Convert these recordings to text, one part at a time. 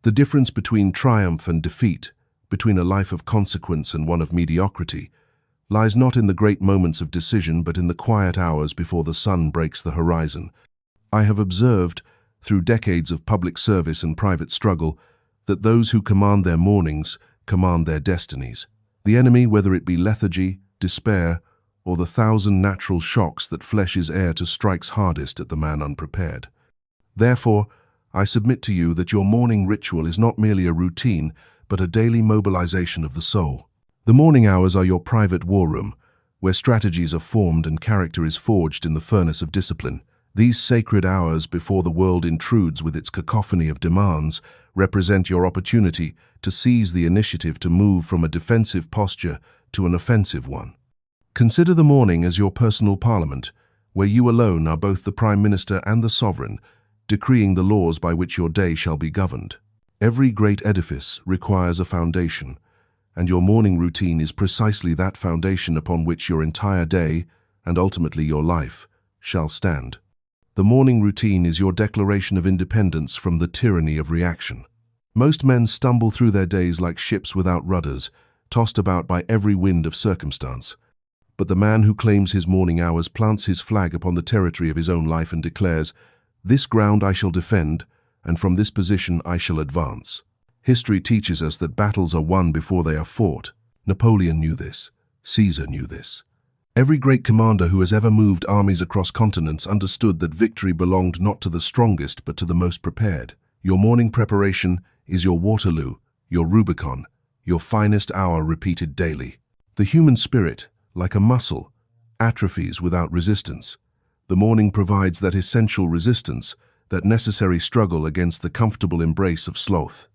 The difference between triumph and defeat, between a life of consequence and one of mediocrity, lies not in the great moments of decision but in the quiet hours before the sun breaks the horizon. I have observed, through decades of public service and private struggle, that those who command their mornings command their destinies. The enemy, whether it be lethargy, despair, or the thousand natural shocks that flesh is heir to, strikes hardest at the man unprepared. Therefore, I submit to you that your morning ritual is not merely a routine, but a daily mobilization of the soul. The morning hours are your private war room, where strategies are formed and character is forged in the furnace of discipline. These sacred hours before the world intrudes with its cacophony of demands represent your opportunity to seize the initiative to move from a defensive posture to an offensive one. Consider the morning as your personal parliament, where you alone are both the Prime Minister and the Sovereign, decreeing the laws by which your day shall be governed. Every great edifice requires a foundation, and your morning routine is precisely that foundation upon which your entire day, and ultimately your life, shall stand. The morning routine is your declaration of independence from the tyranny of reaction. Most men stumble through their days like ships without rudders, tossed about by every wind of circumstance. But the man who claims his morning hours plants his flag upon the territory of his own life and declares, "This ground I shall defend, and from this position I shall advance." History teaches us that battles are won before they are fought. Napoleon knew this. Caesar knew this. Every great commander who has ever moved armies across continents understood that victory belonged not to the strongest but to the most prepared. Your morning preparation is your Waterloo, your Rubicon, your finest hour repeated daily. The human spirit, like a muscle, atrophies without resistance. The morning provides that essential resistance, that necessary struggle against the comfortable embrace of sloth.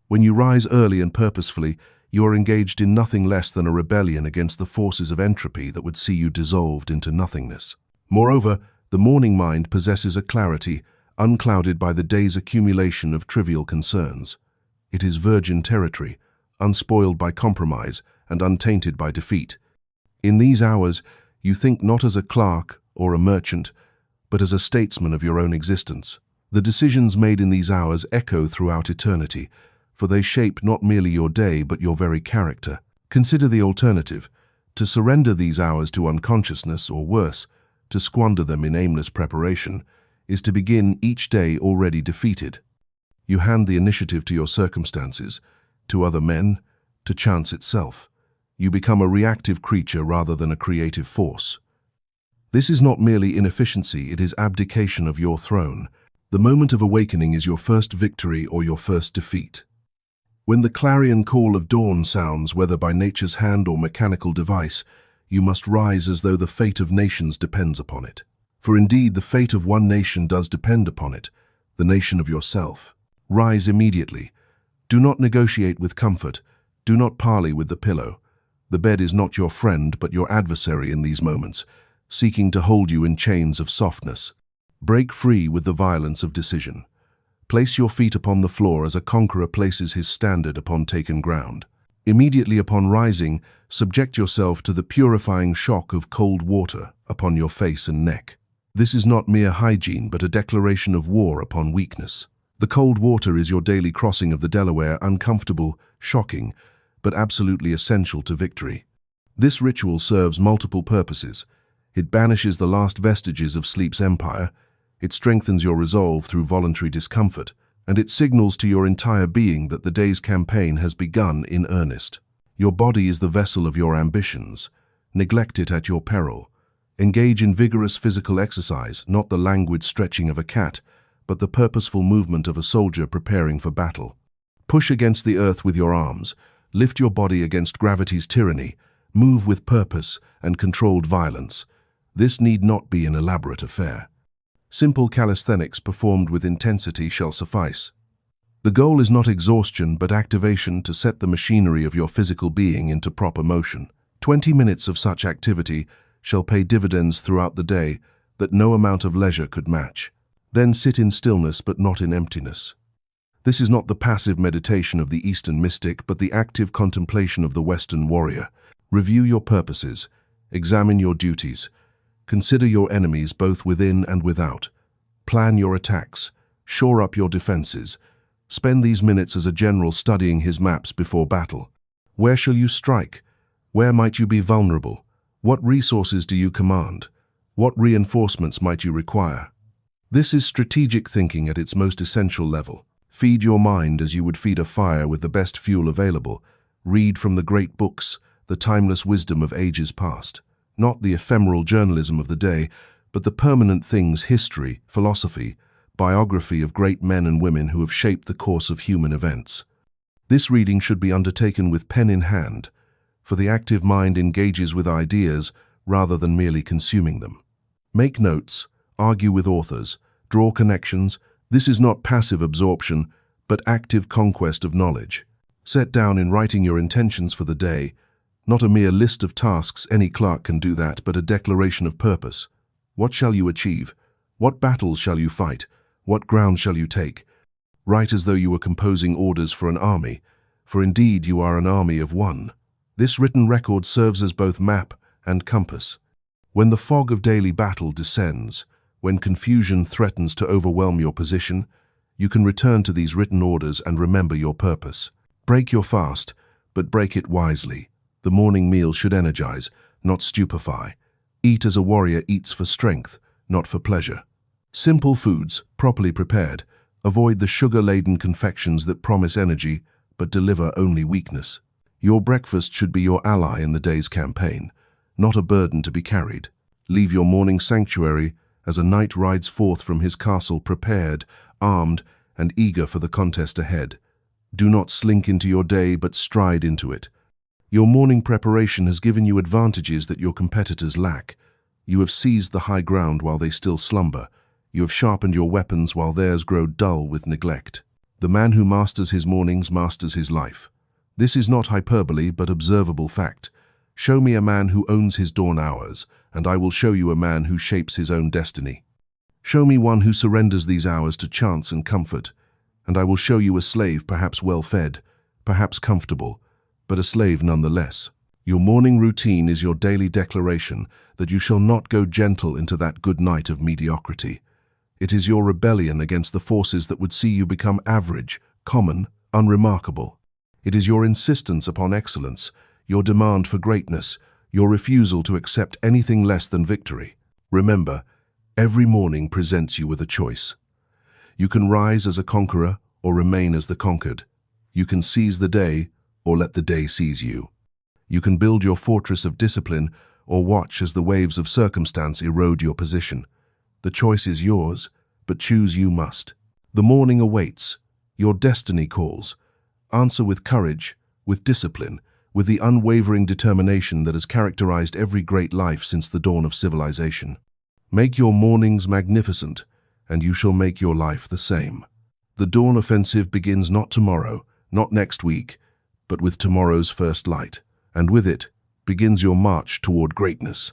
When you rise early and purposefully, you are engaged in nothing less than a rebellion against the forces of entropy that would see you dissolved into nothingness. Moreover, the morning mind possesses a clarity unclouded by the day's accumulation of trivial concerns. It is virgin territory, unspoiled by compromise and untainted by defeat. In these hours, you think not as a clerk or a merchant, but as a statesman of your own existence. The decisions made in these hours echo throughout eternity, for they shape not merely your day but your very character. Consider the alternative: to surrender these hours to unconsciousness, or worse, to squander them in aimless preparation, is to begin each day already defeated. You hand the initiative to your circumstances, to other men, to chance itself. You become a reactive creature rather than a creative force. This is not merely inefficiency, it is abdication of your throne. The moment of awakening is your first victory or your first defeat. When the clarion call of dawn sounds, whether by nature's hand or mechanical device, you must rise as though the fate of nations depends upon it. For indeed the fate of one nation does depend upon it, the nation of yourself. Rise immediately. Do not negotiate with comfort. Do not parley with the pillow. The bed is not your friend but your adversary in these moments, seeking to hold you in chains of softness. Break free with the violence of decision. Place your feet upon the floor as a conqueror places his standard upon taken ground. Immediately upon rising, subject yourself to the purifying shock of cold water upon your face and neck. This is not mere hygiene, but a declaration of war upon weakness. The cold water is your daily crossing of the Delaware, uncomfortable, shocking, but absolutely essential to victory. This ritual serves multiple purposes. It banishes the last vestiges of sleep's empire, it strengthens your resolve through voluntary discomfort, and it signals to your entire being that the day's campaign has begun in earnest. Your body is the vessel of your ambitions. Neglect it at your peril. Engage in vigorous physical exercise, not the languid stretching of a cat, but the purposeful movement of a soldier preparing for battle. Push against the earth with your arms. Lift your body against gravity's tyranny. Move with purpose and controlled violence. This need not be an elaborate affair. Simple calisthenics performed with intensity shall suffice. The goal is not exhaustion but activation to set the machinery of your physical being into proper motion. 20 minutes of such activity shall pay dividends throughout the day that no amount of leisure could match. Then sit in stillness but not in emptiness. This is not the passive meditation of the Eastern mystic but the active contemplation of the Western warrior. Review your purposes. Examine your duties. Consider your enemies both within and without. Plan your attacks. Shore up your defenses. Spend these minutes as a general studying his maps before battle. Where shall you strike? Where might you be vulnerable? What resources do you command? What reinforcements might you require? This is strategic thinking at its most essential level. Feed your mind as you would feed a fire with the best fuel available. Read from the great books, the timeless wisdom of ages past. Not the ephemeral journalism of the day, but the permanent things: history, philosophy, biography of great men and women who have shaped the course of human events. This reading should be undertaken with pen in hand, for the active mind engages with ideas rather than merely consuming them. Make notes, argue with authors, draw connections. This is not passive absorption, but active conquest of knowledge. Set down in writing your intentions for the day, not a mere list of tasks. Any clerk can do that, but a declaration of purpose. What shall you achieve? What battles shall you fight? What ground shall you take? Write as though you were composing orders for an army, for indeed you are an army of one. This written record serves as both map and compass. When the fog of daily battle descends, when confusion threatens to overwhelm your position, you can return to these written orders and remember your purpose. Break your fast, but break it wisely. The morning meal should energize, not stupefy. Eat as a warrior eats, for strength, not for pleasure. Simple foods, properly prepared. Avoid the sugar-laden confections that promise energy but deliver only weakness. Your breakfast should be your ally in the day's campaign, not a burden to be carried. Leave your morning sanctuary as a knight rides forth from his castle, prepared, armed, and eager for the contest ahead. Do not slink into your day, but stride into it. Your morning preparation has given you advantages that your competitors lack. You have seized the high ground while they still slumber. You have sharpened your weapons while theirs grow dull with neglect. The man who masters his mornings masters his life. This is not hyperbole, but observable fact. Show me a man who owns his dawn hours, and I will show you a man who shapes his own destiny. Show me one who surrenders these hours to chance and comfort, and I will show you a slave, perhaps well-fed, perhaps comfortable, but a slave nonetheless. Your morning routine is your daily declaration that you shall not go gentle into that good night of mediocrity. It is your rebellion against the forces that would see you become average, common, unremarkable. It is your insistence upon excellence, your demand for greatness, your refusal to accept anything less than victory. Remember, every morning presents you with a choice. You can rise as a conqueror or remain as the conquered. You can seize the day or let the day seize you. You can build your fortress of discipline or watch as the waves of circumstance erode your position. The choice is yours, but choose you must. The morning awaits. Your destiny calls. Answer with courage, with discipline, with the unwavering determination that has characterized every great life since the dawn of civilization. Make your mornings magnificent, and you shall make your life the same. The dawn offensive begins not tomorrow, not next week, but with tomorrow's first light, and with it begins your march toward greatness.